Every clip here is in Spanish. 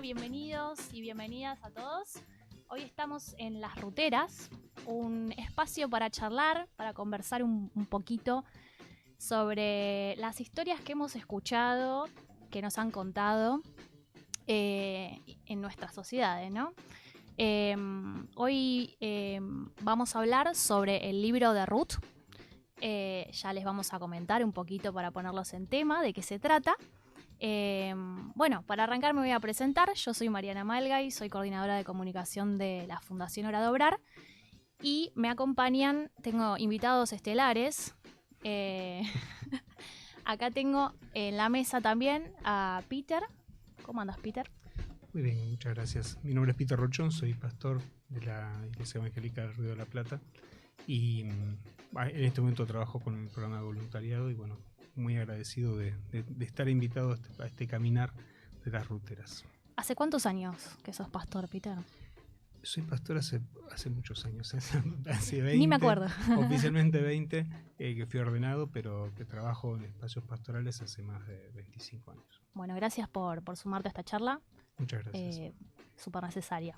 bienvenidos y bienvenidas a todos. Hoy estamos en Las Ruteras, un espacio para charlar, para conversar un poquito sobre las historias que hemos escuchado, que nos han contado en nuestras sociedades, ¿no? Hoy vamos a hablar sobre el libro de Ruth. Ya les vamos a comentar un poquito para ponerlos en tema de qué se trata. Bueno, para arrancar me voy a presentar. Yo soy Mariana Malgay, soy coordinadora de comunicación de la Fundación Hora de Obrar y me acompañan, tengo invitados estelares. Acá tengo en la mesa también a Peter. ¿Cómo andas, Peter? Muy bien, muchas gracias. Mi nombre es Peter Rochón, soy pastor de la Iglesia Evangélica del Río de la Plata y en este momento trabajo con el programa de voluntariado y bueno, muy agradecido de estar invitado a este caminar de las ruteras. ¿Hace cuántos años que sos pastor, Peter? Soy pastor hace muchos años, hace 20. Ni me acuerdo. Oficialmente 20, que fui ordenado, pero que trabajo en espacios pastorales hace más de 25 años. Bueno, gracias por sumarte a esta charla. Muchas gracias. Súper necesaria.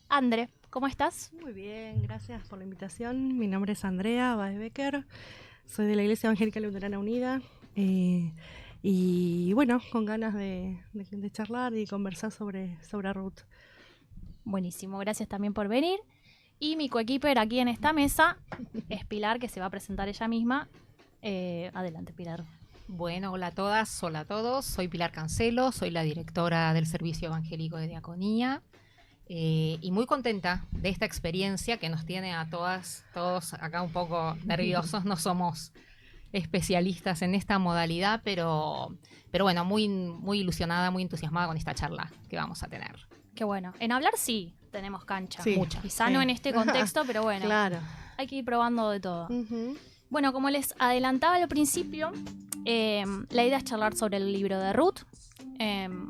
Andre, ¿cómo estás? Muy bien, gracias por la invitación. Mi nombre es Andrea Baez Becker, soy de la Iglesia Evangélica Luterana Unida y bueno, con ganas de charlar y conversar sobre Ruth. Buenísimo, gracias también por venir. Y mi coequiper aquí en esta mesa es Pilar, que se va a presentar ella misma. Adelante, Pilar. Bueno, hola a todas, hola a todos. Soy Pilar Cancelo, soy la directora del Servicio Evangélico de Diaconía y muy contenta de esta experiencia que nos tiene a todos acá un poco nerviosos. No somos especialistas en esta modalidad, pero bueno, muy ilusionada, muy entusiasmada con esta charla que vamos a tener. Qué bueno. En hablar sí tenemos cancha. Sí, mucha. Quizá no en este contexto, pero bueno. Claro. Hay que ir probando de todo. Uh-huh. Bueno, como les adelantaba al principio, la idea es charlar sobre el libro de Ruth.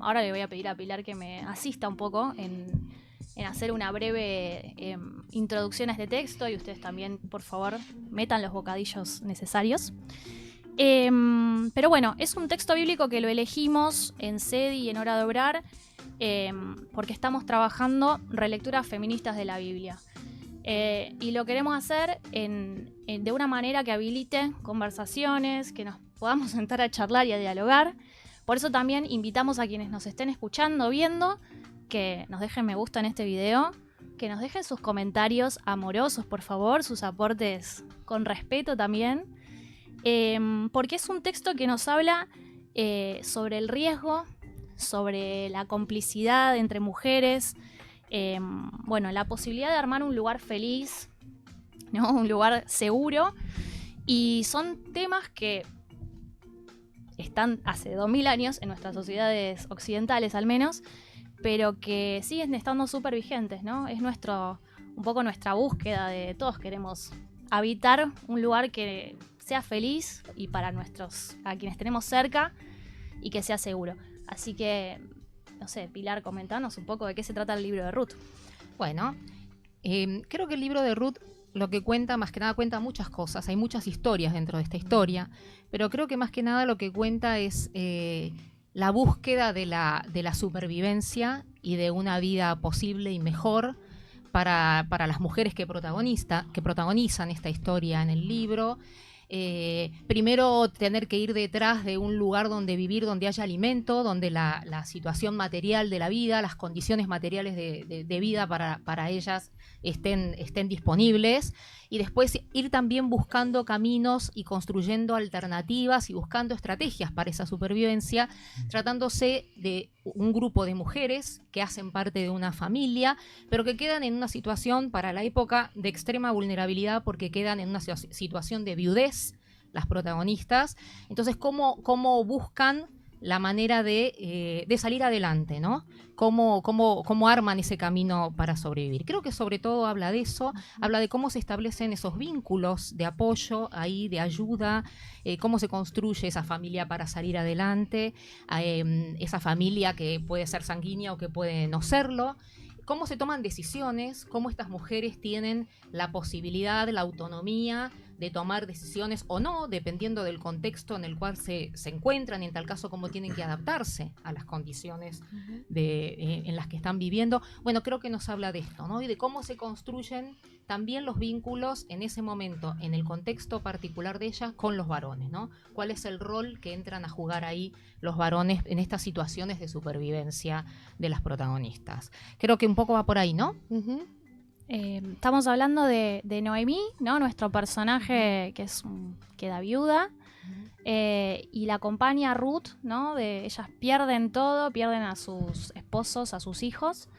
Ahora le voy a pedir a Pilar que me asista un poco en hacer una breve introducción a este texto y ustedes también, por favor, metan los bocadillos necesarios. Pero bueno, es un texto bíblico que lo elegimos en SEDI y en Hora de Obrar porque estamos trabajando relecturas feministas de la Biblia. Y lo queremos hacer de una manera que habilite conversaciones, que nos podamos sentar a charlar y a dialogar. Por eso también invitamos a quienes nos estén escuchando, viendo, que nos dejen me gusta en este video, que nos dejen sus comentarios amorosos, por favor, sus aportes con respeto también, porque es un texto que nos habla sobre el riesgo, sobre la complicidad entre mujeres, bueno, la posibilidad de armar un lugar feliz, ¿no? Un lugar seguro, y son temas que están hace 2000 años en nuestras sociedades occidentales al menos, pero que siguen estando súper vigentes, ¿no? Es un poco nuestra búsqueda de todos queremos habitar un lugar que sea feliz y para a quienes tenemos cerca y que sea seguro. Así que, no sé, Pilar, comentanos un poco de qué se trata el libro de Ruth. Bueno, creo que el libro de Ruth lo que cuenta, más que nada, cuenta muchas cosas. Hay muchas historias dentro de esta historia, pero creo que más que nada lo que cuenta es la búsqueda de la supervivencia y de una vida posible y mejor para las mujeres que protagonizan esta historia en el libro. Primero tener que ir detrás de un lugar donde vivir, donde haya alimento, donde la situación material de la vida, las condiciones materiales de vida para ellas estén disponibles, y después ir también buscando caminos y construyendo alternativas y buscando estrategias para esa supervivencia, tratándose de un grupo de mujeres que hacen parte de una familia, pero que quedan en una situación para la época de extrema vulnerabilidad porque quedan en una situación de viudez, las protagonistas. Entonces, ¿cómo buscan la manera de salir adelante, ¿no? ¿Cómo arman ese camino para sobrevivir? Creo que sobre todo habla de eso, habla de cómo se establecen esos vínculos de apoyo ahí, de ayuda, cómo se construye esa familia para salir adelante, esa familia que puede ser sanguínea o que puede no serlo, cómo se toman decisiones, cómo estas mujeres tienen la posibilidad, la autonomía de tomar decisiones o no, dependiendo del contexto en el cual se encuentran y en tal caso cómo tienen que adaptarse a las condiciones en las que están viviendo. Bueno, creo que nos habla de esto, ¿no? Y de cómo se construyen también los vínculos en ese momento, en el contexto particular de ella, con los varones, ¿no? ¿Cuál es el rol que entran a jugar ahí los varones en estas situaciones de supervivencia de las protagonistas? Creo que un poco va por ahí, ¿no? Ujú. Estamos hablando de Noemí, ¿no? Nuestro personaje que queda viuda. Y la acompaña Ruth, ¿no? Ellas pierden todo, pierden a sus esposos, a sus hijos,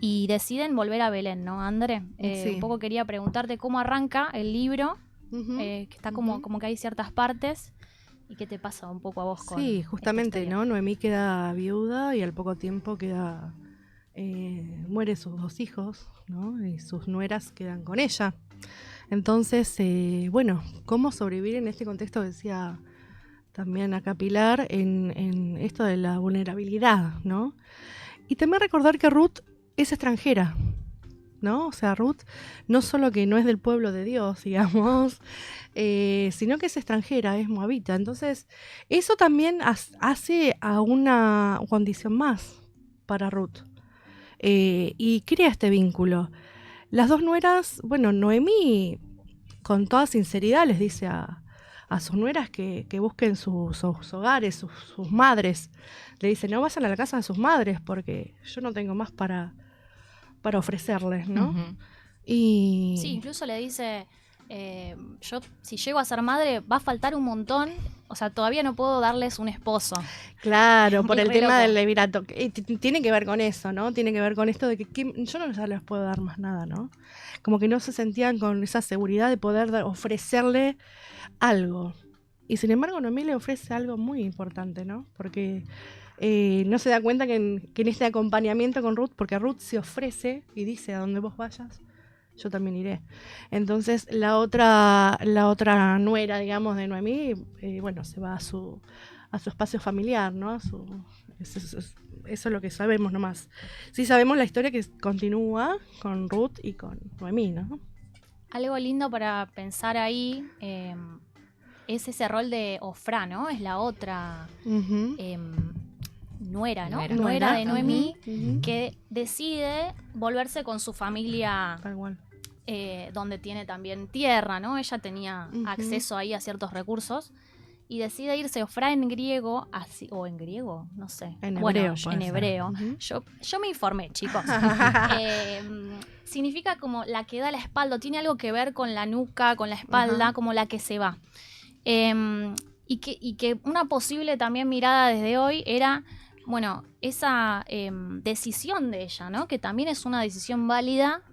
y deciden volver a Belén, ¿no, André? Sí. Un poco quería preguntarte cómo arranca el libro, Ujú. que está como que hay ciertas partes, y qué te pasa un poco a vos con Sí, esta justamente, historia. ¿no? Noemí queda viuda y al poco tiempo muere sus 2 hijos, ¿no? Y sus nueras quedan con ella. Entonces, bueno, ¿cómo sobrevivir en este contexto que decía también acá Pilar, en esto de la vulnerabilidad, ¿no? Y también recordar que Ruth es extranjera, ¿no? O sea, Ruth no solo que no es del pueblo de Dios, digamos, sino que es extranjera, es moabita. Entonces, eso también hace a una condición más para Ruth. Y crea este vínculo. Las 2 nueras, bueno, Noemí con toda sinceridad les dice a sus nueras que busquen sus hogares, sus madres. Le dice, no vayan a la casa de sus madres porque yo no tengo más para ofrecerles, ¿no? Ujú. Y Sí, incluso le dice, yo si llego a ser madre va a faltar un montón, o sea, todavía no puedo darles un esposo. claro, por Es el re tema loco. del levirato, tiene que ver con eso, ¿no? Tiene que ver con esto de que yo no les puedo dar más nada, ¿no? Como que no se sentían con esa seguridad de poder ofrecerle algo. Y sin embargo, Noemí le ofrece algo muy importante, ¿no? Porque no se da cuenta que en este acompañamiento con Ruth, porque Ruth se ofrece y dice, a donde vos vayas, yo también iré. Entonces, la otra nuera, digamos, de Noemí, bueno, se va a su espacio familiar, ¿no? Eso es lo que sabemos nomás. Sí sabemos la historia que continúa con Ruth y con Noemí, ¿no? Algo lindo para pensar ahí es ese rol de Ofrá, ¿no? Es la otra Ujú. nuera, ¿no? Nuera. Nuera de Noemí, Ujú, ujú. que decide volverse con su familia Tal cual. donde tiene también tierra, ¿no? Ella tenía Ujú. acceso ahí a ciertos recursos y decide irse Ofrá en griego, o en griego, no sé. En Bueno, hebreo puede en ser. hebreo. Ujú. Yo me informé, chicos. Significa como la que da la espalda, tiene algo que ver con la nuca, con la espalda, Ajá. como la que se va. Y que una posible también mirada desde hoy era, bueno, esa decisión de ella, ¿no? Que también es una decisión válida.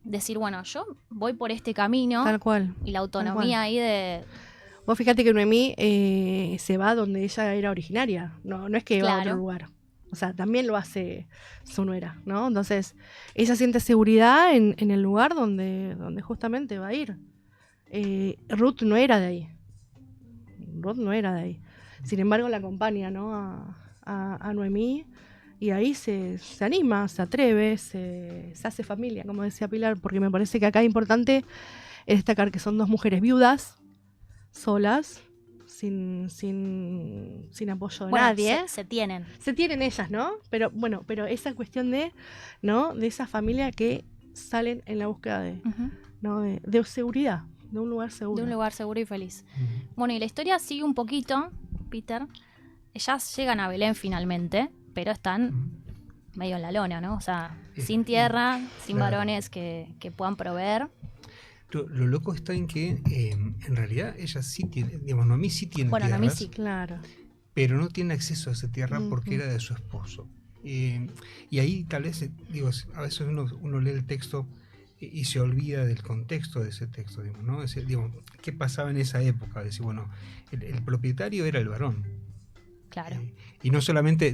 Decir, bueno, yo voy por este camino Tal cual. y la autonomía ahí de... Vos fíjate que Noemí se va donde ella era originaria, no es que va a otro Claro. lugar. O sea, también lo hace su nuera, ¿no? Entonces, ella siente seguridad en el lugar donde justamente va a ir. Ruth no era de ahí. Ruth no era de ahí. Sin embargo, la acompaña, ¿no? A Noemí y ahí se anima, se atreve, se hace familia, como decía Pilar, porque me parece que acá es importante destacar que son 2 mujeres viudas, solas, sin apoyo de Bueno, nadie. se tienen. Se tienen ellas, ¿no? Pero bueno, pero esa cuestión de esa familia que salen en la búsqueda Ujú. ¿no? de seguridad, de un lugar seguro. De un lugar seguro y feliz. Ujú. Bueno, y la historia sigue un poquito, Peter. Ellas llegan a Belén finalmente, pero están Ujú. medio en la lona, ¿no? O sea, Eh, sin tierra, sin claro. varones que puedan proveer. Lo loco está en que en realidad ella sí tiene, digamos, Noemí sí tiene Bueno, tierras, Noemí sí. Claro. pero no tiene acceso a esa tierra porque Ujú. era de su esposo. Y ahí tal vez, digo, a veces uno lee el texto y se olvida del contexto de ese texto, digamos, ¿no? Es decir, digo, ¿qué pasaba en esa época? Decir, bueno, el propietario era el varón. Claro. Y no solamente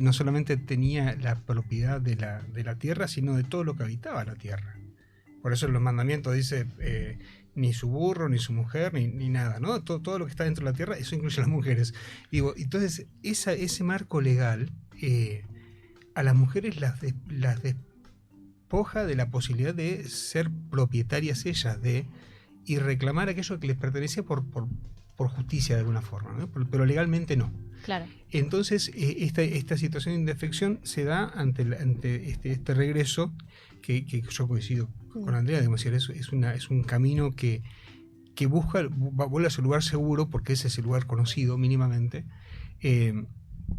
tenía la propiedad de la tierra, sino de todo lo que habitaba la tierra. Por eso en los mandamientos dice ni su burro, ni su mujer, ni nada, ¿no? Todo lo que está dentro de la tierra, eso incluye a las mujeres. Digo, entonces, ese marco legal a las mujeres las despoja de la posibilidad de ser propietarias ellas de y reclamar aquello que les pertenecía por justicia de alguna forma, ¿no? Pero legalmente no. Claro. Entonces, esta situación de indefección se da ante este regreso que yo coincido con Andrea, digamos, es un camino que vuelve a su lugar seguro, porque es ese lugar conocido mínimamente,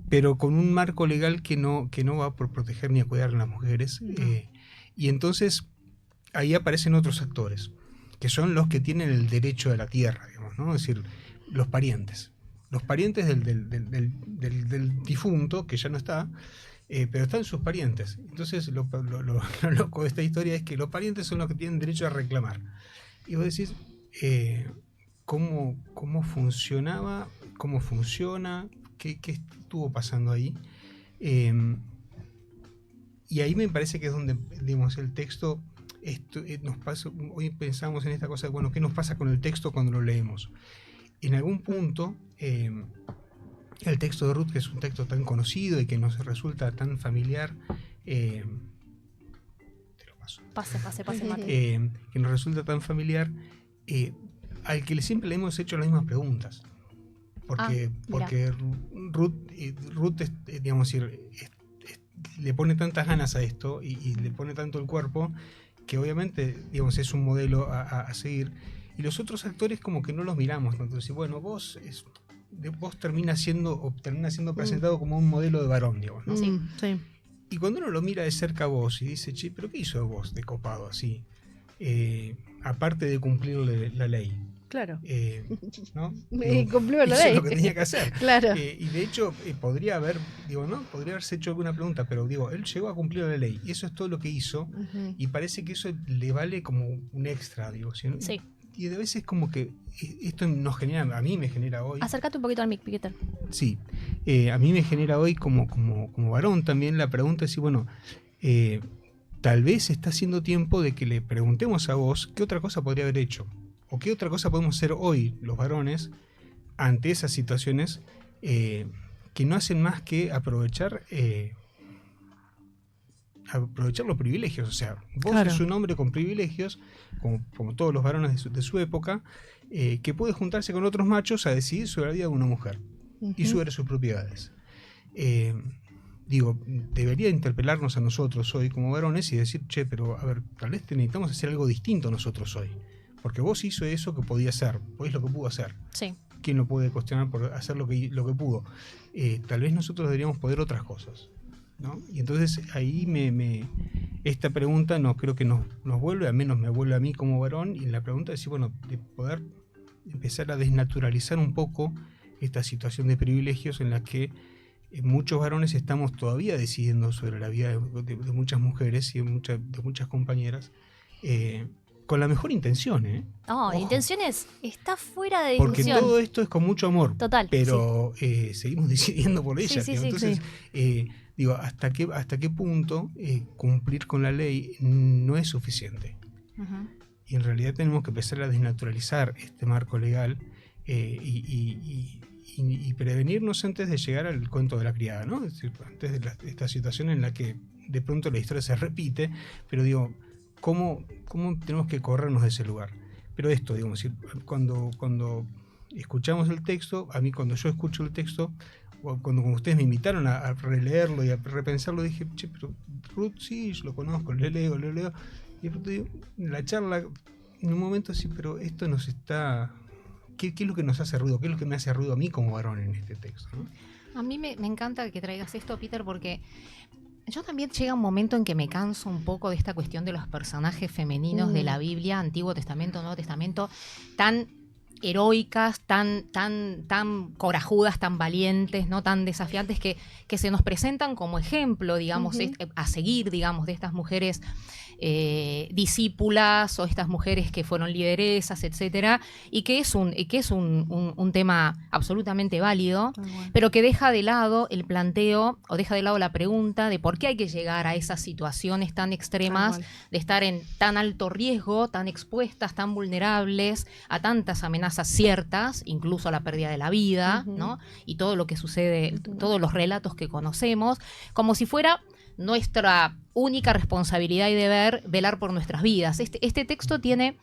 pero con un marco legal que no va a proteger ni a cuidar a las mujeres. Y entonces ahí aparecen otros actores, que son los que tienen el derecho de la tierra, digamos, ¿no? Es decir, los parientes del difunto, que ya no está, pero están sus parientes. Entonces lo loco de esta historia es que los parientes son los que tienen derecho a reclamar. Y vos decís, ¿cómo funcionaba? ¿Cómo funciona? ¿Qué estuvo pasando ahí? Y ahí me parece que es donde, digamos, el texto nos pasa. Hoy pensamos en esta cosa de, bueno, ¿qué nos pasa con el texto cuando lo leemos? En algún punto, el texto de Ruth, que es un texto tan conocido y que nos resulta tan familiar, te lo paso. Pase, Mate. Que nos resulta tan familiar, al que siempre le hemos hecho las mismas preguntas. Porque Ruth digamos, le pone tantas ganas a esto y le pone tanto el cuerpo, que obviamente, digamos, es un modelo a seguir. Y los otros actores como que no los miramos tanto. Entonces, bueno, vos termina siendo presentado como un modelo de varón, digamos, ¿no? Sí. Y cuando uno lo mira de cerca a vos y dice, che, ¿pero qué hizo vos de copado así? Aparte de cumplirle la ley. Claro. ¿No? Cumplió la hizo ley. lo que tenía que hacer. Claro. Y de hecho, podría haberse hecho alguna pregunta, pero él llegó a cumplir la ley. Y eso es todo lo que hizo. Y parece que eso le vale como un extra, ¿sí? Sí. Y de veces como que esto a mí me genera hoy. Acércate un poquito al mic, Peter. Sí. A mí me genera hoy como varón también la pregunta de si, bueno, tal vez está siendo tiempo de que le preguntemos a vos qué otra cosa podría haber hecho. ¿O qué otra cosa podemos hacer hoy los varones ante esas situaciones que no hacen más que aprovechar los privilegios? O sea, vos sos un hombre con privilegios, como todos los varones de su época, que puede juntarse con otros machos a decidir sobre la vida de una mujer y sobre sus propiedades. Debería interpelarnos a nosotros hoy como varones y decir, che, pero a ver, tal vez necesitamos hacer algo distinto nosotros hoy. Porque vos hizo eso que podía hacer, vos lo que pudo hacer. Sí. ¿Quién lo puede cuestionar por hacer lo que pudo? Tal vez nosotros deberíamos poder otras cosas, ¿no? Y entonces ahí esta pregunta creo que nos vuelve, al menos me vuelve a mí como varón, y la pregunta es, bueno, de poder empezar a desnaturalizar un poco esta situación de privilegios en la que muchos varones estamos todavía decidiendo sobre la vida de muchas mujeres y de muchas compañeras, con la mejor intención, ¿eh? No, Ojo. Intenciones está fuera de Porque discusión. todo esto es con mucho amor. Total. Pero seguimos decidiendo por ella. Sí. Entonces, ¿hasta qué punto cumplir con la ley no es suficiente? Uh-huh. Y en realidad tenemos que empezar a desnaturalizar este marco legal y prevenirnos antes de llegar al cuento de la criada, ¿no? Es decir, antes de esta situación en la que de pronto la historia se repite, pero ¿cómo tenemos que corrernos de ese lugar? Pero esto, cuando escuchamos el texto, a mí cuando yo escucho el texto, cuando ustedes me invitaron a releerlo y a repensarlo, dije, che, pero Ruth sí, yo lo conozco, lo leo. Y en la charla, en un momento sí, pero esto nos está... ¿Qué es lo que nos hace ruido? ¿Qué es lo que me hace ruido a mí como varón en este texto, ¿no? A mí me encanta que traigas esto, Peter, porque yo también llega un momento en que me canso un poco de esta cuestión de los personajes femeninos de la Biblia, Antiguo Testamento, Nuevo Testamento, tan heroicas, tan corajudas, tan valientes, ¿no? Tan desafiantes que se nos presentan como ejemplo, digamos, a seguir, digamos, de estas mujeres discípulas o estas mujeres que fueron lideresas, etcétera, y que es un tema absolutamente válido, pero que deja de lado el planteo o deja de lado la pregunta de por qué hay que llegar a esas situaciones tan extremas de estar en tan alto riesgo, tan expuestas, tan vulnerables a tantas amenazas ciertas, incluso a la pérdida de la vida, ¿no? Y todo lo que sucede, todos los relatos que conocemos, como si fuera nuestra única responsabilidad y deber velar por nuestras vidas. Este texto tiene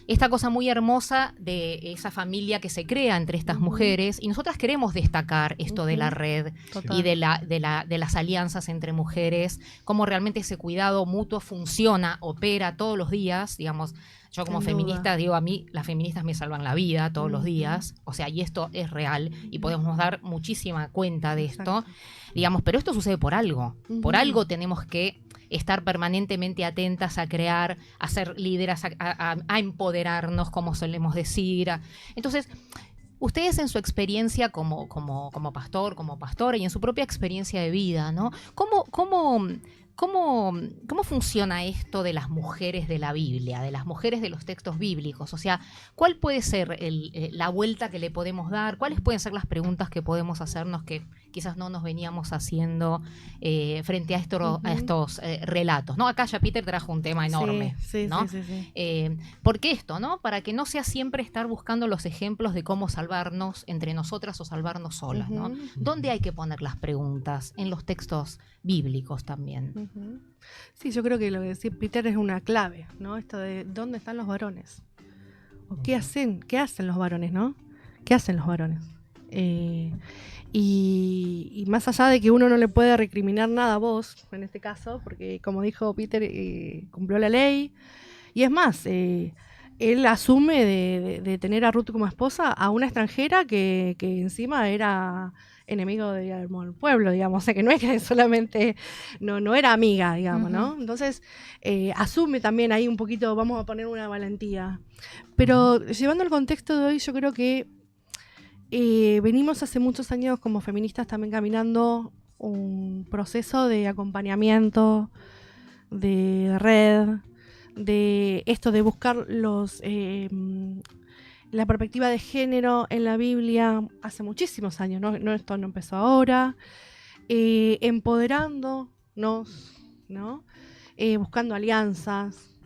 esta cosa muy hermosa de esa familia que se crea entre estas mujeres, y nosotras queremos destacar esto de la red Total. y de las alianzas entre mujeres, cómo realmente ese cuidado mutuo funciona, opera todos los días, digamos. Yo como Sin feminista duda. digo, a mí las feministas me salvan la vida todos los días, o sea, y esto es real y podemos dar muchísima cuenta de esto, Exacto. digamos, pero esto sucede por algo. Por Ujú. algo tenemos que estar permanentemente atentas a crear, a ser líderes, a empoderarnos, como solemos decir. Entonces, ustedes en su experiencia como pastor, como pastora y en su propia experiencia de vida, ¿no? ¿Cómo funciona esto de las mujeres de la Biblia, de las mujeres de los textos bíblicos? O sea, ¿cuál puede ser la vuelta que le podemos dar? ¿Cuáles pueden ser las preguntas que podemos hacernos que quizás no nos veníamos haciendo frente a estos relatos? ¿No? Acá ya Peter trajo un tema enorme, Sí, ¿no? sí. ¿Por qué esto, no? Para que no sea siempre estar buscando los ejemplos de cómo salvarnos entre nosotras o salvarnos solas, ¿no? Ujú. ¿Dónde hay que poner las preguntas? En los textos bíblicos también. Ujú. Sí, yo creo que lo que decía Peter es una clave, ¿no? Esto de dónde están los varones. O qué hacen los varones, ¿no? ¿Qué hacen los varones? Y más allá de que uno no le puede recriminar nada a vos, en este caso, porque como dijo Peter, cumplió la ley. Y es más, él asume de tener a Ruth como esposa a una extranjera que encima era enemigo del pueblo, digamos, o sea que no es que solamente no era amiga, digamos, ¿no? Entonces asume también ahí un poquito, vamos a poner una valentía. Pero llevando el contexto de hoy, yo creo que venimos hace muchos años como feministas también caminando un proceso de acompañamiento, de red, de esto de buscar la perspectiva de género en la Biblia hace muchísimos años, no esto no empezó ahora, empoderándonos, ¿no? Buscando alianzas,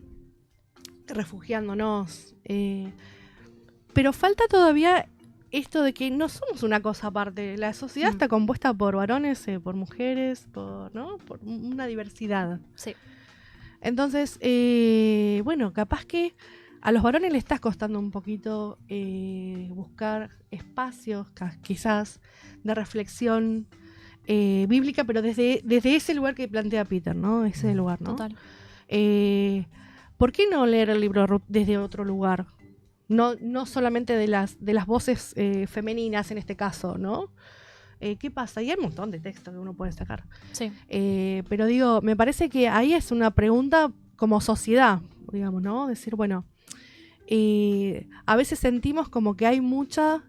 refugiándonos, pero falta todavía esto de que no somos una cosa aparte. La sociedad está compuesta por varones, por mujeres, por una diversidad. Sí. Entonces, bueno, capaz que a los varones les está costando un poquito buscar espacios, quizás, de reflexión bíblica, pero desde ese lugar que plantea Peter, ¿no? Ese lugar, ¿no? Total. ¿Por qué no leer el libro de Ruth desde otro lugar? No solamente de las voces femeninas en este caso, ¿no? ¿Qué pasa? Y hay un montón de textos que uno puede sacar. Sí. Pero digo, me parece que ahí es una pregunta como sociedad, digamos, ¿no? Decir, bueno, a veces sentimos como que hay mucha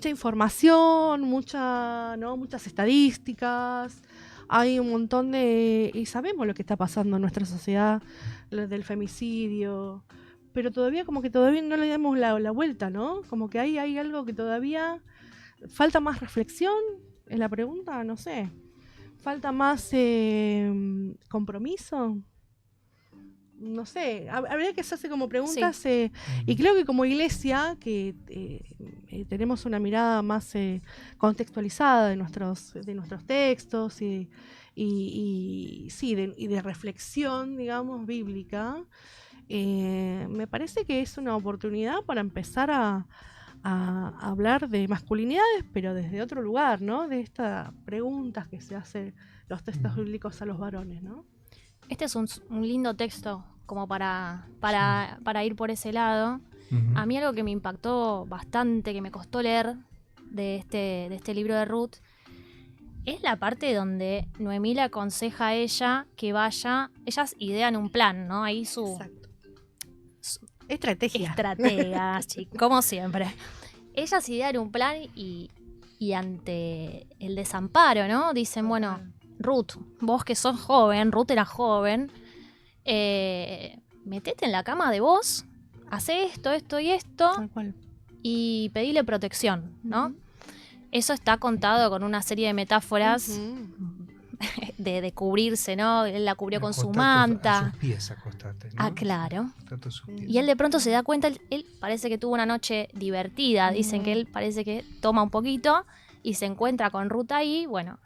información, muchas estadísticas, hay un montón y sabemos lo que está pasando en nuestra sociedad, lo del femicidio, pero todavía no le damos la vuelta, ¿no? Como que hay algo que todavía falta más reflexión en la pregunta, no sé. Falta más compromiso. No sé, habría que hacerse como preguntas y creo que como iglesia que tenemos una mirada más contextualizada de nuestros textos y de reflexión, digamos, bíblica, me parece que es una oportunidad para empezar a hablar de masculinidades, pero desde otro lugar, ¿no? De estas preguntas que se hacen los textos bíblicos a los varones, ¿no? Este es un lindo texto como para ir por ese lado. A mí algo que me impactó bastante, que me costó leer de este libro de Ruth, es la parte donde Noemí le aconseja a ella que vaya. Ellas idean un plan, ¿no? Ahí Exacto. Estrategia. Estrategas, como siempre. Ellas idean un plan y ante el desamparo, ¿no? Dicen, bueno, Ruth, vos que sos joven, Ruth era joven, metete en la cama de vos, hacé esto y esto, Tal cual. y pedile protección, ¿no? Eso está contado con una serie de metáforas de cubrirse, ¿no? Él la cubrió con su manta. A sus pies acostate, ¿no? Ah, claro. Acostate a sus pies. Y él de pronto se da cuenta, él parece que tuvo una noche divertida, dicen que él parece que toma un poquito y se encuentra con Ruth ahí, bueno.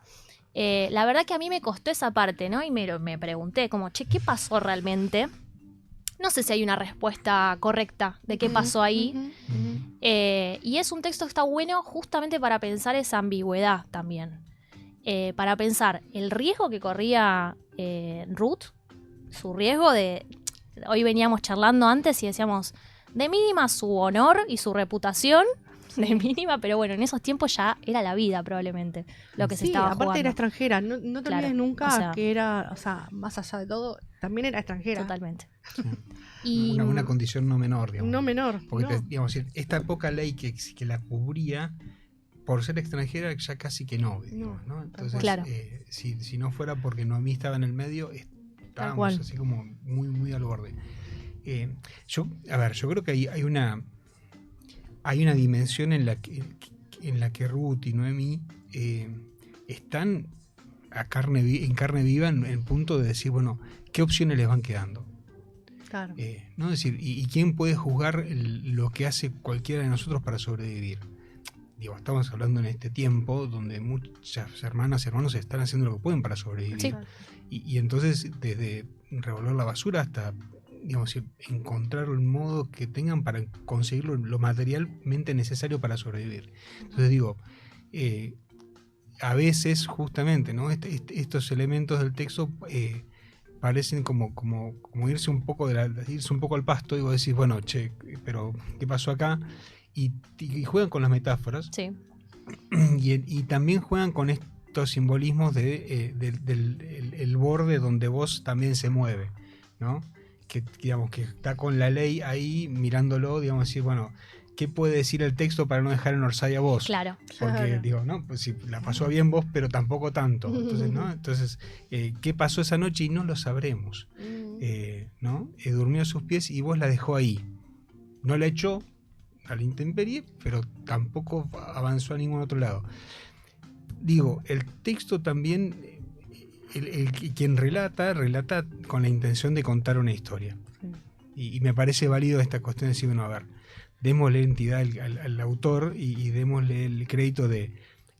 La verdad que a mí me costó esa parte, ¿no? Y me pregunté como, che, ¿qué pasó realmente? no sé si hay una respuesta correcta de qué pasó ahí. Y es un texto que está bueno justamente para pensar esa ambigüedad también. Para pensar el riesgo que corría Ruth, su riesgo de... Hoy veníamos charlando antes y decíamos, de mínima su honor y su reputación, de mínima, pero bueno, en esos tiempos ya era la vida probablemente lo que se estaba aparte jugando. era extranjera, no te Claro, olvides nunca o sea, que era, o sea, más allá de todo, también era extranjera. Totalmente. Sí. Y Una condición no menor, digamos. No menor. Porque, no. digamos, esta poca ley que la cubría, por ser extranjera, ya casi que no, digamos, ¿no? Entonces, Claro. Si no fuera porque Noemí estaba en el medio, estábamos así como muy, muy al borde. Yo creo que hay una dimensión en la que Ruth y Noemí están en carne viva en el punto de decir, bueno, ¿qué opciones les van quedando? Claro. ¿No? Es decir, ¿y quién puede juzgar lo que hace cualquiera de nosotros para sobrevivir? Digo, estamos hablando en este tiempo donde muchas hermanas y hermanos están haciendo lo que pueden para sobrevivir. Sí. Y entonces, desde revolver la basura hasta, digamos, encontrar un modo que tengan para conseguir lo materialmente necesario para sobrevivir. Entonces digo, a veces justamente, ¿no? Estos elementos del texto parecen como irse un poco al pasto y vos decís, bueno, che, pero ¿qué pasó acá? Y juegan con las metáforas. Sí. Y también juegan con estos simbolismos del borde donde vos también se mueve, ¿no? Que digamos que está con la ley ahí mirándolo, digamos, decir, bueno, ¿qué puede decir el texto para no dejar en Orsay a vos? Claro. Porque digo, no, pues si la pasó bien vos, pero tampoco tanto. Entonces, ¿no? Entonces, ¿qué pasó esa noche? Y no lo sabremos. ¿No? Durmió a sus pies y vos la dejó ahí. No la echó a la intemperie, pero tampoco avanzó a ningún otro lado. Digo, el texto también, quien relata con la intención de contar una historia. Y me parece válido esta cuestión de decir, bueno, a ver, démosle entidad al autor y démosle el crédito de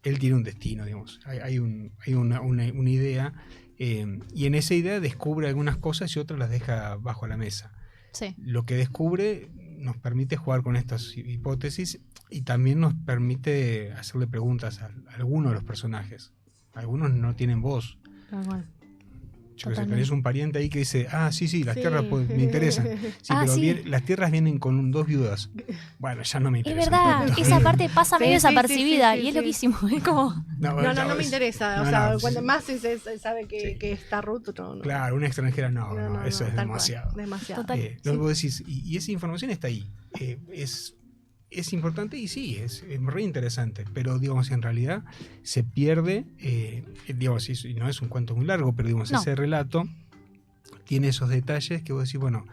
él tiene un destino, digamos. Hay una idea, y en esa idea descubre algunas cosas y otras las deja bajo la mesa. Sí. Lo que descubre nos permite jugar con estas hipótesis y también nos permite hacerle preguntas a algunos de los personajes. Algunos no tienen voz. Yo que sé, tenés un pariente ahí que dice, sí, las tierras me interesan. Sí, pero sí. las tierras vienen con 2 viudas. Bueno, ya no me interesa. Es verdad, tanto. esa parte pasa medio desapercibida sí, y es sí. loquísimo. Es como... No me interesa. O no, sea, no, cuando sí. más se sabe que está Ruth, no. Claro, una extranjera no, eso es tal demasiado. cual, demasiado. Total. Vos decís, y esa información está ahí. Es importante y sí, es re interesante, pero digamos, en realidad se pierde, digamos, y no es un cuento muy largo, pero digamos, ese relato tiene esos detalles que vos decís, bueno,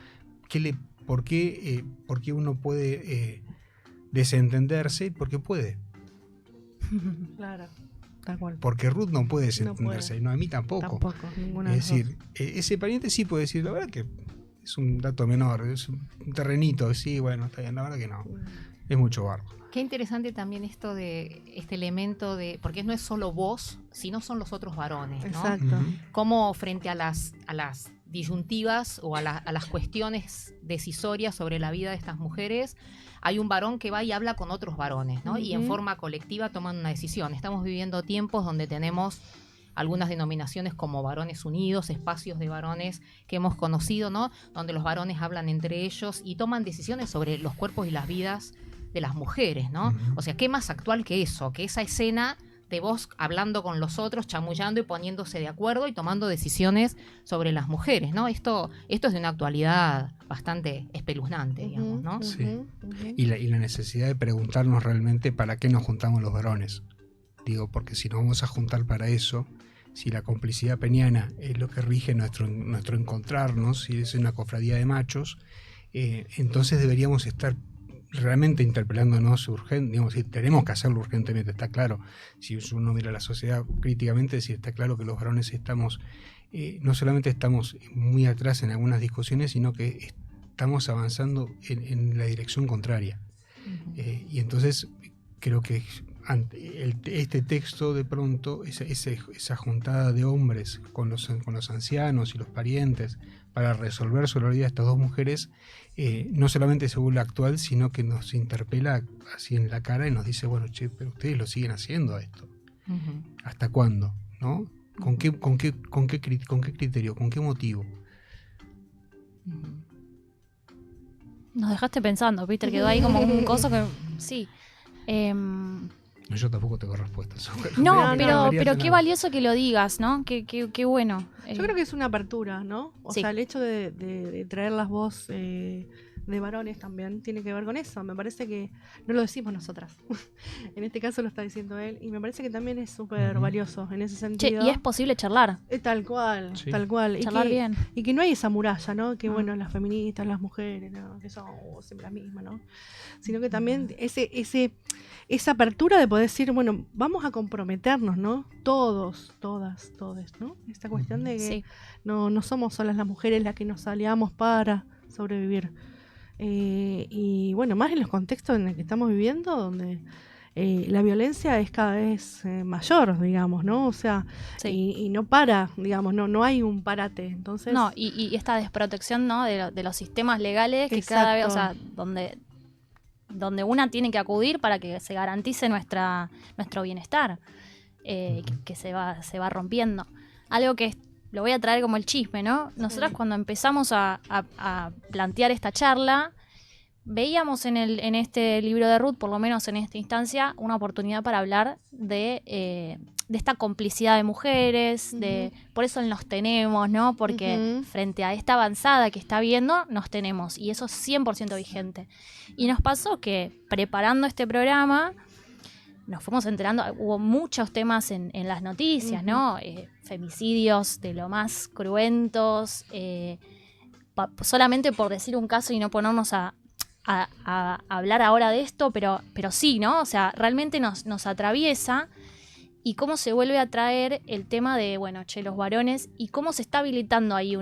¿por qué uno puede desentenderse? Porque puede. Claro, tal cual. Porque Ruth no puede desentenderse, y a mí tampoco. Ninguna Es decir, ese pariente sí puede decir, la verdad que es un dato menor, es un terrenito, sí, bueno, está bien, la verdad que no. Es mucho barro. Qué interesante también esto de este elemento de, porque no es solo vos, sino son los otros varones, ¿no? Exacto. Cómo frente a las disyuntivas o a las cuestiones decisorias sobre la vida de estas mujeres, hay un varón que va y habla con otros varones, ¿no? Y en forma colectiva toman una decisión. Estamos viviendo tiempos donde tenemos algunas denominaciones como varones unidos, espacios de varones que hemos conocido, ¿no? Donde los varones hablan entre ellos y toman decisiones sobre los cuerpos y las vidas de las mujeres, ¿no? O sea, ¿qué más actual que eso? Que esa escena de vos hablando con los otros, chamullando y poniéndose de acuerdo y tomando decisiones sobre las mujeres, ¿no? Esto es de una actualidad bastante espeluznante, digamos, ¿no? Sí. Y la necesidad de preguntarnos realmente para qué nos juntamos los varones. Digo, porque si nos vamos a juntar para eso, si la complicidad peñana es lo que rige nuestro encontrarnos, si es una cofradía de machos, entonces deberíamos estar realmente interpelándonos urgente, digamos, si tenemos que hacerlo urgentemente, está claro. Si uno mira la sociedad críticamente, sí está claro que los varones estamos, no solamente estamos muy atrás en algunas discusiones, sino que estamos avanzando en la dirección contraria. Y entonces creo que ante este texto, de pronto, esa juntada de hombres con los ancianos y los parientes, para resolver sobre la vida de estas dos mujeres, no solamente se vuelve actual, sino que nos interpela así en la cara y nos dice, bueno, che, pero ustedes lo siguen haciendo esto. Ujú. ¿Hasta cuándo? ¿No? ¿Con qué criterio? ¿Con qué motivo? Ujú. Nos dejaste pensando, Peter, quedó ahí como un coso que... Sí. No, yo tampoco tengo respuestas. No, no, pero qué valioso que lo digas, ¿no? Qué bueno. Yo creo que es una apertura, ¿no? O Sí. sea, el hecho de traer las voz de varones también tiene que ver con eso. Me parece que no lo decimos nosotras. En este caso lo está diciendo él. Y me parece que también es súper valioso en ese Che, sentido. y es posible charlar. Tal cual, Sí. tal cual. Charlar bien. Y que no hay esa muralla, ¿no? Que Ah. bueno, las feministas, las mujeres, ¿no? Que son siempre las mismas, ¿no? Sino que también esa apertura de poder decir, bueno, vamos a comprometernos, ¿no? Todos, todas, todes, ¿no? Esta cuestión de que Sí. no somos solas las mujeres las que nos aliamos para sobrevivir. Y bueno, más en los contextos en los que estamos viviendo, donde la violencia es cada vez mayor, digamos, ¿no? O sea, Sí. y no para, digamos, no hay un parate. Entonces, No, y esta desprotección, ¿no? De los sistemas legales que cada vez, o sea, donde una tiene que acudir para que se garantice nuestro bienestar, que se va rompiendo. Algo que lo voy a traer como el chisme, ¿no? Nosotras cuando empezamos a plantear esta charla, veíamos en este libro de Ruth, por lo menos en esta instancia, una oportunidad para hablar de esta complicidad de mujeres, por eso nos tenemos, ¿no? Porque frente a esta avanzada que está viendo, nos tenemos, y eso es 100% vigente. Y nos pasó que preparando este programa, nos fuimos enterando, hubo muchos temas en las noticias, ¿no? Femicidios de lo más cruentos, solamente por decir un caso y no ponernos a hablar ahora de esto, pero sí, ¿no? O sea, realmente nos atraviesa, y cómo se vuelve a traer el tema de, bueno, los varones, y cómo se está habilitando ahí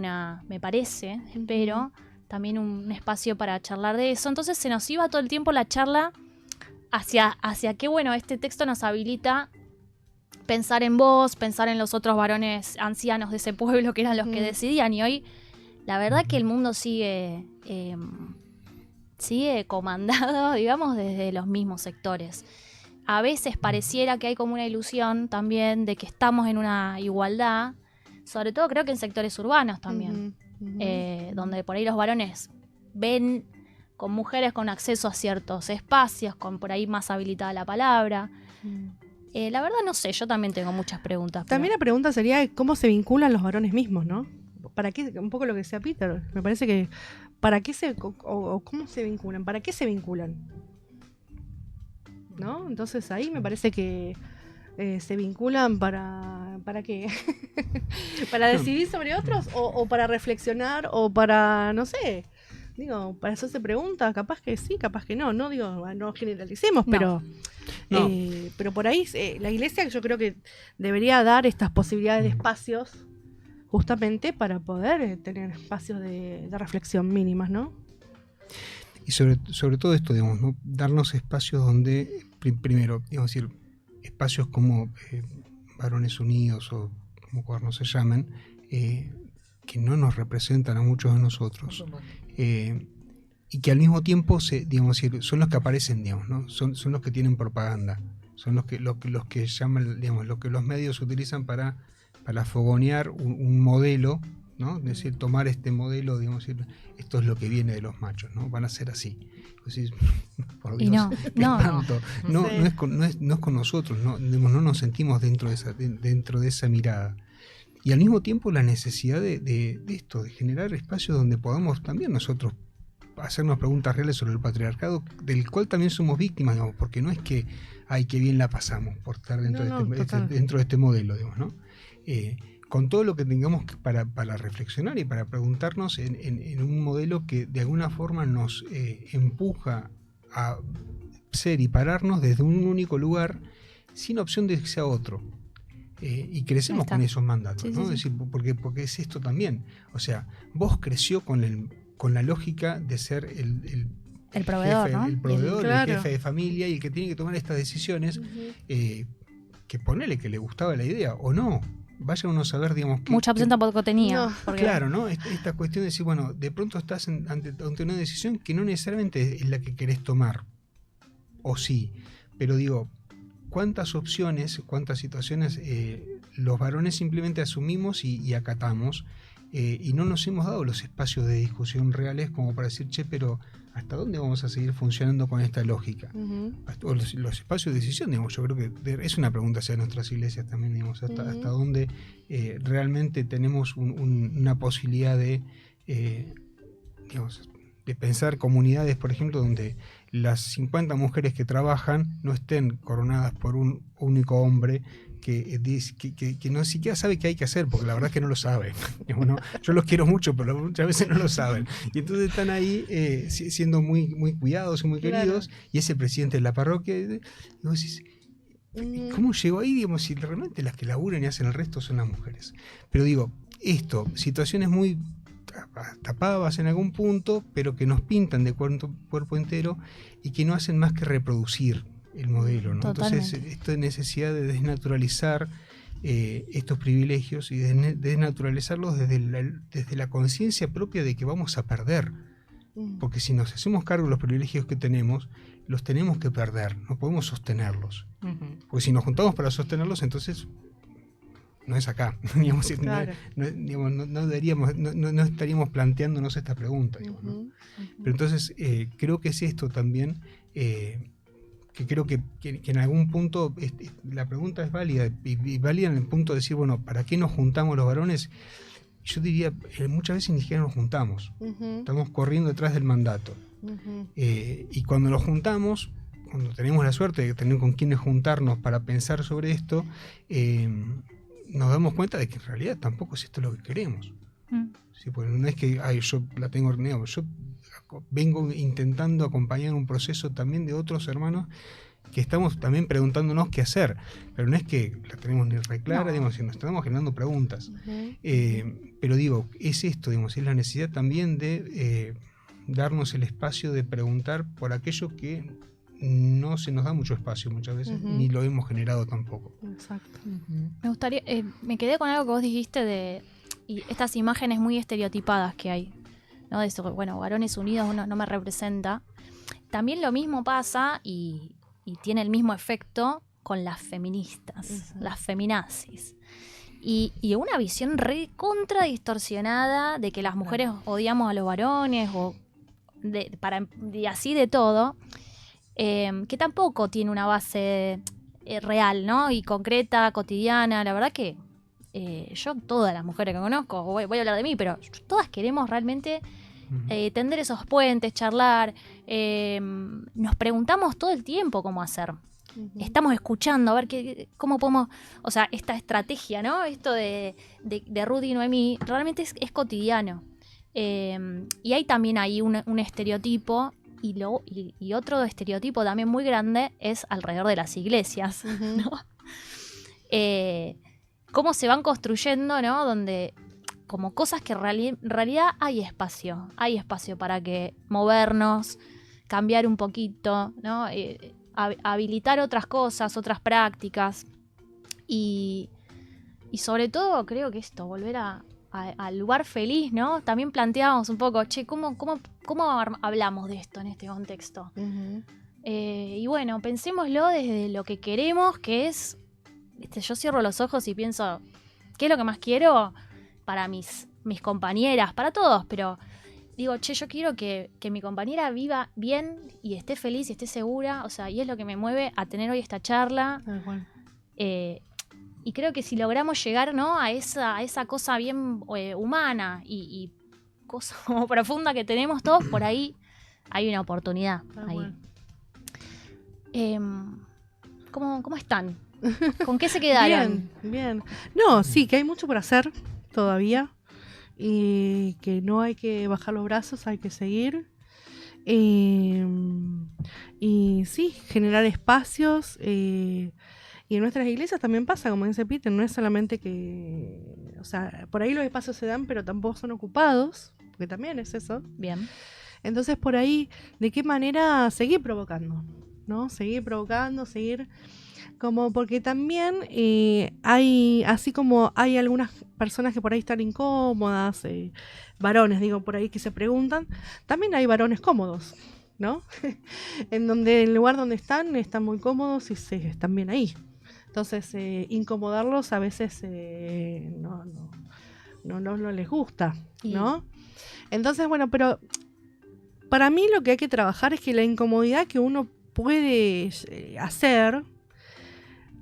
me parece, espero, también un espacio para charlar de eso. Entonces se nos iba todo el tiempo la charla hacia que, bueno, este texto nos habilita pensar en vos, pensar en los otros varones ancianos de ese pueblo que eran los que decidían, y hoy la verdad que el mundo sigue comandado, digamos, desde los mismos sectores. A veces pareciera que hay como una ilusión también de que estamos en una igualdad, sobre todo creo que en sectores urbanos también, donde por ahí los varones ven con mujeres con acceso a ciertos espacios, con por ahí más habilitada la palabra. La verdad no sé, yo también tengo muchas preguntas. También la pregunta sería cómo se vinculan los varones mismos, ¿no? ¿Para qué? Un poco lo que decía Peter. Me parece que ¿para qué o cómo se vinculan? ¿Para qué se vinculan? ¿No? Entonces ahí me parece que se vinculan ¿para qué? ¿Para decidir sobre otros? ¿O para reflexionar? ¿O para, no sé? Digo, para hacerse preguntas, capaz que sí, capaz que no. No digo, no generalicemos, No. pero por ahí la iglesia yo creo que debería dar estas posibilidades de espacios justamente para poder tener espacios de reflexión mínimas, ¿no? Y sobre todo esto, digamos, ¿no? Darnos espacios donde, primero, digamos, decir, espacios como Varones Unidos o como cuernos se llaman, que no nos representan a muchos de nosotros, y que al mismo tiempo digamos, son los que aparecen, digamos, ¿no? Son los que tienen propaganda, son los que llaman, digamos, lo que los medios utilizan para fogonear un modelo, ¿no? Es decir, tomar este modelo, digamos, esto es lo que viene de los machos, ¿no? Van a ser así. Decís, por Dios, Y no, qué espanto. No es con nosotros, no nos sentimos dentro de esa mirada. Y al mismo tiempo la necesidad de esto, de generar espacios donde podamos también nosotros hacernos preguntas reales sobre el patriarcado, del cual también somos víctimas, digamos, porque no es que, ay, qué bien la pasamos por estar dentro de este modelo, digamos, ¿no? Con todo lo que tengamos para reflexionar y para preguntarnos en un modelo que de alguna forma nos empuja a ser y pararnos desde un único lugar sin opción de que sea otro. Y crecemos con esos mandatos, sí, ¿no? Sí. Es decir, porque es esto también. O sea, vos creció con la lógica de ser el proveedor, jefe, ¿no? el proveedor, Claro. el jefe de familia y el que tiene que tomar estas decisiones, que ponele que le gustaba la idea o no. vaya uno a saber, digamos, que... Mucha opción tampoco tenía. No. Porque Claro, ¿no? Esta cuestión de decir, bueno, de pronto estás ante una decisión que no necesariamente es la que querés tomar, o sí, pero digo, ¿cuántas opciones, cuántas situaciones los varones simplemente asumimos y acatamos, y no nos hemos dado los espacios de discusión reales como para decir, che, pero ¿hasta dónde vamos a seguir funcionando con esta lógica? O los espacios de decisión, digamos, yo creo que es una pregunta hacia nuestras iglesias también, digamos, hasta dónde realmente tenemos una posibilidad de, digamos, de pensar comunidades, por ejemplo, donde las 50 mujeres que trabajan no estén coronadas por un único hombre que no siquiera sabe qué hay que hacer, porque la verdad es que no lo saben. Bueno, yo los quiero mucho, pero muchas veces no lo saben. Y entonces están ahí siendo muy, muy cuidados y muy queridos, claro. Y ese presidente de la parroquia, y vos decís, ¿cómo llegó ahí? Digamos, si realmente las que laburan y hacen el resto son las mujeres. Pero digo, situaciones muy tapadas en algún punto, pero que nos pintan de cuerpo entero y que no hacen más que reproducir el modelo, ¿no? Entonces, esta necesidad de desnaturalizar estos privilegios y de desnaturalizarlos desde la conciencia propia de que vamos a perder. Porque si nos hacemos cargo de los privilegios que tenemos, los tenemos que perder, no podemos sostenerlos. Porque si nos juntamos para sostenerlos, entonces no es acá. Digamos, claro. No estaríamos planteándonos esta pregunta. Digamos, ¿no? Pero entonces creo que es esto también, que creo que en algún punto la pregunta es válida, y válida en el punto de decir, bueno, ¿para qué nos juntamos los varones? Yo diría, muchas veces ni siquiera nos juntamos, estamos corriendo detrás del mandato. Y cuando nos juntamos, cuando tenemos la suerte de tener con quienes juntarnos para pensar sobre esto, nos damos cuenta de que en realidad tampoco es esto lo que queremos. Sí, pues no es que yo la tengo horneada, yo vengo intentando acompañar un proceso también de otros hermanos que estamos también preguntándonos qué hacer, pero no es que la tenemos ni reclara, no. Digamos, nos estamos generando preguntas. Pero digo, es esto, digamos, es la necesidad también de darnos el espacio de preguntar por aquello que no se nos da mucho espacio muchas veces, ni lo hemos generado tampoco. Exacto. Me gustaría, me quedé con algo que vos dijiste y estas imágenes muy estereotipadas que hay, ¿no? De eso, bueno, varones unidos no me representa. También lo mismo pasa y tiene el mismo efecto con las feministas, las feminazis. Y una visión contra distorsionada de que las mujeres odiamos a los varones y así de todo, que tampoco tiene una base real, ¿no? Y concreta, cotidiana. La verdad que yo, todas las mujeres que conozco, voy a hablar de mí, pero todas queremos realmente tender esos puentes, charlar. Nos preguntamos todo el tiempo cómo hacer. Estamos escuchando a ver cómo podemos, o sea, esta estrategia, ¿no? Esto de Ruth y Noemí realmente es cotidiano. Y hay también ahí un estereotipo y otro estereotipo también muy grande es alrededor de las iglesias, ¿no? Cómo se van construyendo, ¿no? Donde como cosas que en realidad hay espacio para que movernos, cambiar un poquito, ¿no? Habilitar otras cosas, otras prácticas y sobre todo creo que esto, volver al lugar feliz, ¿no? También planteábamos un poco, ¿cómo hablamos de esto en este contexto? Y bueno, pensémoslo desde lo que queremos, que es, yo cierro los ojos y pienso, ¿qué es lo que más quiero para mis compañeras, para todos? Pero digo, yo quiero que mi compañera viva bien y esté feliz y esté segura, o sea, y es lo que me mueve a tener hoy esta charla. Bueno. Y creo que si logramos llegar, ¿no? a esa cosa bien humana y cosa como profunda que tenemos todos, por ahí hay una oportunidad. Ahí. Bueno. ¿Cómo están? ¿Con qué se quedaron? Bien. No, sí, que hay mucho por hacer todavía. Y que no hay que bajar los brazos, hay que seguir. Y sí, generar espacios. Y en nuestras iglesias también pasa, como dice Peter, no es solamente que... O sea, por ahí los espacios se dan, pero tampoco son ocupados, porque también es eso. Bien. Entonces, por ahí, ¿de qué manera seguir provocando? ¿No? Seguir provocando, seguir Como porque también hay, así como hay algunas personas que por ahí están incómodas, varones, digo, por ahí que se preguntan, también hay varones cómodos, ¿no? En donde el lugar donde están muy cómodos y están bien ahí. Entonces, incomodarlos a veces no les gusta, ¿no? Entonces, bueno, pero para mí lo que hay que trabajar es que la incomodidad que uno puede hacer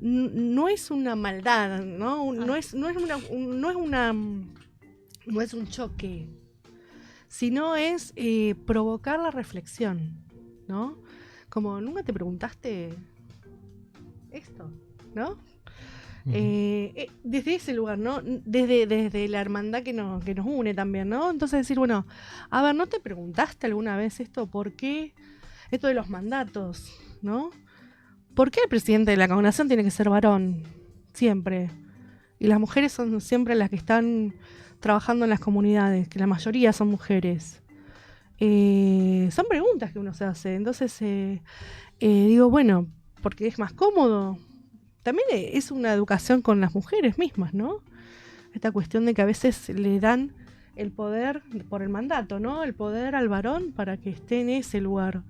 no es una maldad, ¿no? No es un choque, sino es provocar la reflexión, ¿no? Como nunca te preguntaste esto, ¿no? Desde ese lugar, ¿no? Desde la hermandad que nos une también, ¿no? Entonces decir, bueno, a ver, ¿no te preguntaste alguna vez esto? ¿Por qué? Esto de los mandatos, ¿no? ¿Por qué el presidente de la congregación tiene que ser varón? Siempre. Y las mujeres son siempre las que están trabajando en las comunidades, que la mayoría son mujeres. Son preguntas que uno se hace. Entonces, digo, bueno, porque es más cómodo. También es una educación con las mujeres mismas, ¿no? Esta cuestión de que a veces le dan el poder por el mandato, ¿no? El poder al varón para que esté en ese lugar.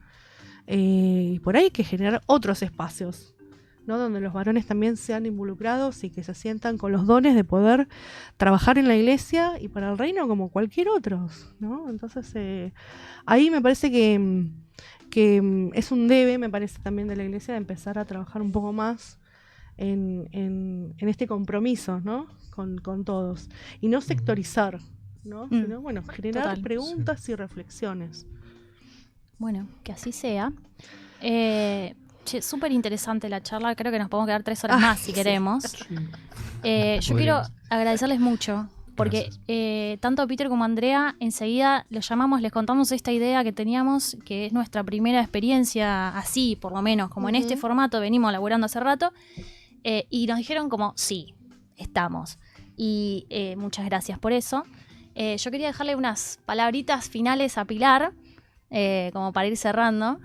Y por ahí hay que generar otros espacios, ¿no? Donde los varones también sean involucrados y que se sientan con los dones de poder trabajar en la iglesia y para el reino como cualquier otro, ¿no? Entonces, ahí me parece que es un debe, me parece también de la iglesia, de empezar a trabajar un poco más en este compromiso, ¿no? Con todos. Y no sectorizar, ¿no? Sino, bueno, generar Total. preguntas y reflexiones. Bueno, que así sea. Súper interesante la charla. Creo que nos podemos quedar 3 horas más si queremos. Yo quiero agradecerles mucho. Porque tanto Peter como Andrea, enseguida los llamamos, les contamos esta idea que teníamos, que es nuestra primera experiencia así, por lo menos, como en este formato, venimos laburando hace rato. Y nos dijeron como, sí, estamos. Y muchas gracias por eso. Yo quería dejarle unas palabritas finales a Pilar, como para ir cerrando.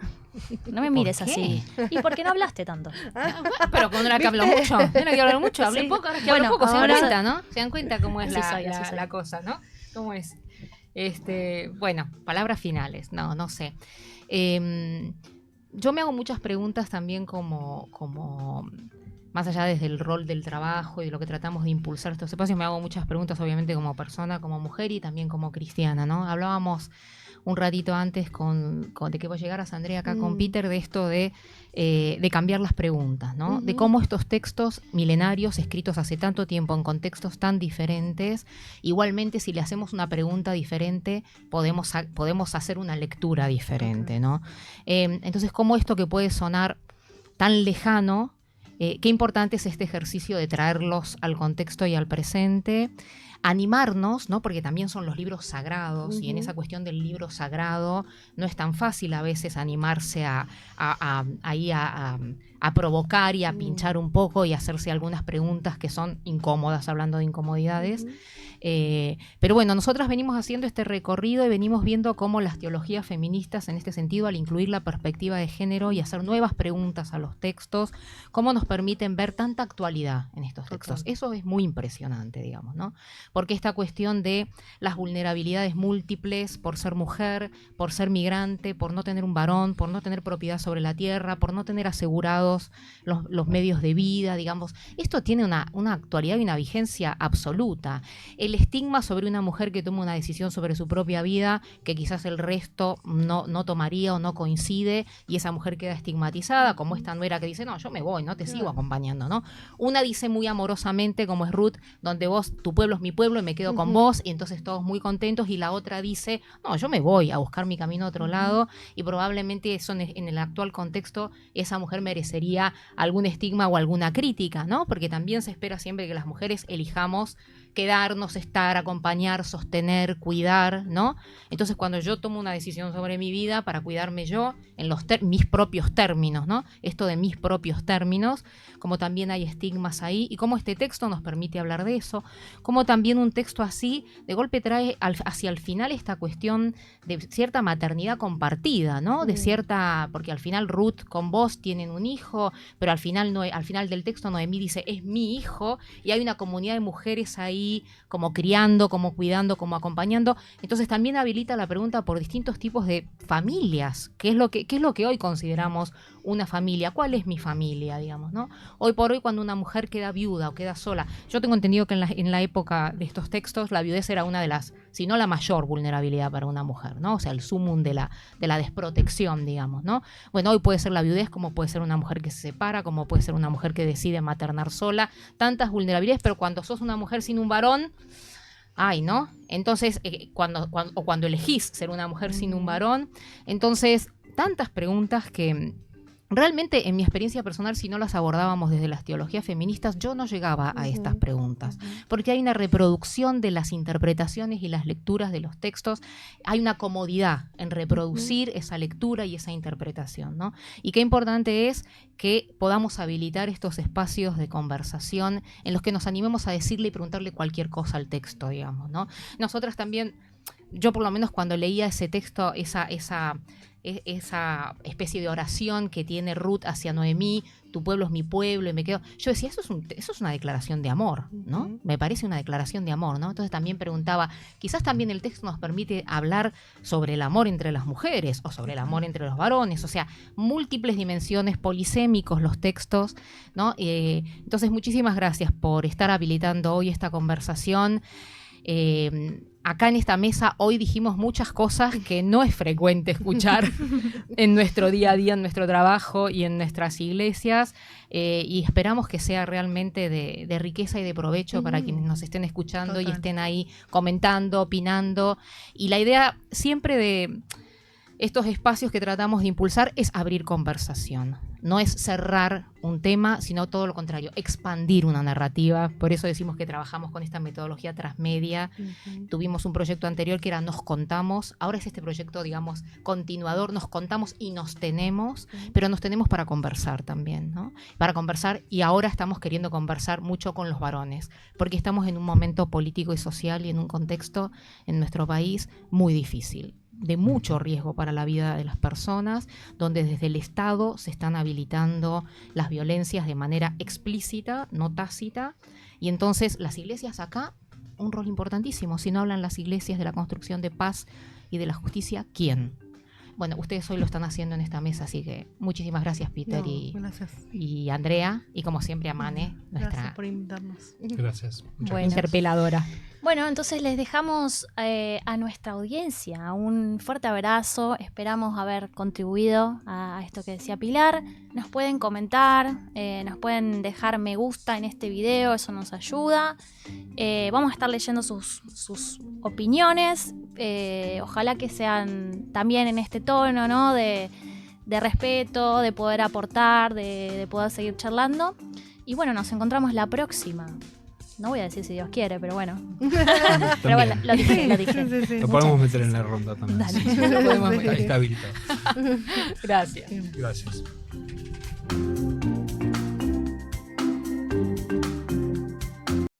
No me mires así. ¿Y por qué no hablaste tanto? Pero cuando era que hablo mucho. No era que hablar mucho, hablé Sí. poco, ahora que Bueno, hablo poco. Se dan ahora- cuenta, ¿no? Se dan cuenta cómo es Así soy. la cosa, ¿no? ¿Cómo es? Bueno, palabras finales. No sé. Yo me hago muchas preguntas también como más allá desde el rol del trabajo y de lo que tratamos de impulsar estos espacios, me hago muchas preguntas obviamente como persona, como mujer y también como cristiana, ¿no? Hablábamos un ratito antes de que vos llegaras, Andrea, acá con Peter, de esto de cambiar las preguntas, ¿no? De cómo estos textos milenarios escritos hace tanto tiempo en contextos tan diferentes, igualmente si le hacemos una pregunta diferente, podemos hacer una lectura diferente, ¿no? Entonces, cómo esto que puede sonar tan lejano, qué importante es este ejercicio de traerlos al contexto y al presente, animarnos, ¿no? Porque también son los libros sagrados, y en esa cuestión del libro sagrado no es tan fácil a veces animarse a provocar y a pinchar un poco y hacerse algunas preguntas que son incómodas, hablando de incomodidades. Pero bueno, nosotras venimos haciendo este recorrido y venimos viendo cómo las teologías feministas, en este sentido, al incluir la perspectiva de género y hacer nuevas preguntas a los textos, cómo nos permiten ver tanta actualidad en estos textos. Eso es muy impresionante, digamos, ¿no? Porque esta cuestión de las vulnerabilidades múltiples por ser mujer, por ser migrante, por no tener un varón, por no tener propiedad sobre la tierra, por no tener asegurados los medios de vida, digamos, esto tiene una actualidad y una vigencia absoluta. El estigma sobre una mujer que toma una decisión sobre su propia vida, que quizás el resto no tomaría o no coincide, y esa mujer queda estigmatizada, como esta nuera que dice, no, yo me voy, no te sigo acompañando, ¿no? Una dice muy amorosamente, como es Ruth, donde tu pueblo es mi pueblo y me quedo con vos, y entonces todos muy contentos, y la otra dice, no, yo me voy a buscar mi camino a otro lado, y probablemente eso en el actual contexto, esa mujer merecería algún estigma o alguna crítica, ¿no? Porque también se espera siempre que las mujeres elijamos quedarnos, estar, acompañar, sostener, cuidar, ¿no? Entonces, cuando yo tomo una decisión sobre mi vida para cuidarme yo en mis propios términos, ¿no? Esto de mis propios términos, como también hay estigmas ahí, y cómo este texto nos permite hablar de eso, como también también un texto así, de golpe trae hacia el final esta cuestión de cierta maternidad compartida, ¿no? De cierta, porque al final Ruth con Boaz tienen un hijo, pero al final del texto Noemí dice, es mi hijo, y hay una comunidad de mujeres ahí como criando, como cuidando, como acompañando. Entonces también habilita la pregunta por distintos tipos de familias. ¿Qué es lo que hoy consideramos una familia? ¿Cuál es mi familia, digamos, ¿no? Hoy por hoy, cuando una mujer queda viuda o queda sola, yo tengo entendido que en la época de estos textos la viudez era una de las, si no la mayor vulnerabilidad para una mujer, ¿no? O sea, el sumum de la desprotección, digamos, ¿no? Bueno, hoy puede ser la viudez, como puede ser una mujer que se separa, como puede ser una mujer que decide maternar sola, tantas vulnerabilidades, pero cuando sos una mujer sin un varón, ay, ¿no? Entonces, cuando elegís ser una mujer sin un varón, entonces, tantas preguntas que realmente, en mi experiencia personal, si no las abordábamos desde las teologías feministas, yo no llegaba a estas preguntas, porque hay una reproducción de las interpretaciones y las lecturas de los textos, hay una comodidad en reproducir esa lectura y esa interpretación, ¿no? Y qué importante es que podamos habilitar estos espacios de conversación en los que nos animemos a decirle y preguntarle cualquier cosa al texto, digamos, ¿no? Nosotras también, yo por lo menos cuando leía ese texto, esa especie de oración que tiene Ruth hacia Noemí, tu pueblo es mi pueblo, y me quedo, yo decía, eso es una declaración de amor, ¿no? Me parece una declaración de amor, ¿no? Entonces también preguntaba, quizás también el texto nos permite hablar sobre el amor entre las mujeres o sobre el amor entre los varones, o sea, múltiples dimensiones, polisémicos los textos, ¿no? Entonces, muchísimas gracias por estar habilitando hoy esta conversación. Acá en esta mesa hoy dijimos muchas cosas que no es frecuente escuchar en nuestro día a día, en nuestro trabajo y en nuestras iglesias, y esperamos que sea realmente de riqueza y de provecho para quienes nos estén escuchando. Total. Y estén ahí comentando, opinando. Y la idea siempre de estos espacios que tratamos de impulsar es abrir conversación. No es cerrar un tema, sino todo lo contrario, expandir una narrativa. Por eso decimos que trabajamos con esta metodología transmedia. Tuvimos un proyecto anterior que era Nos Contamos. Ahora es este proyecto, digamos, continuador. Nos contamos y nos tenemos, pero nos tenemos para conversar también, ¿no? Para conversar, y ahora estamos queriendo conversar mucho con los varones, porque estamos en un momento político y social y en un contexto en nuestro país muy difícil, de mucho riesgo para la vida de las personas, donde desde el Estado se están habilitando las violencias de manera explícita, no tácita, y entonces las iglesias acá, un rol importantísimo. Si no hablan las iglesias de la construcción de paz y de la justicia, ¿quién? Bueno, ustedes hoy lo están haciendo en esta mesa, así que muchísimas gracias, Peter, y Andrea, y como siempre a Mane, gracias por invitarnos. Gracias. Buena interpeladora. Bueno, entonces les dejamos a nuestra audiencia un fuerte abrazo. Esperamos haber contribuido a esto que decía Pilar. Nos pueden comentar, nos pueden dejar me gusta en este video, eso nos ayuda. Vamos a estar leyendo sus opiniones. Ojalá que sean también en este tono, ¿no? De respeto, de poder aportar, de poder seguir charlando. Y bueno, nos encontramos la próxima. No voy a decir si Dios quiere, pero bueno. Pero bueno, lo dije. Sí. Lo podemos meter en la ronda también. Dale. Sí. Está habilitado. Gracias. Gracias.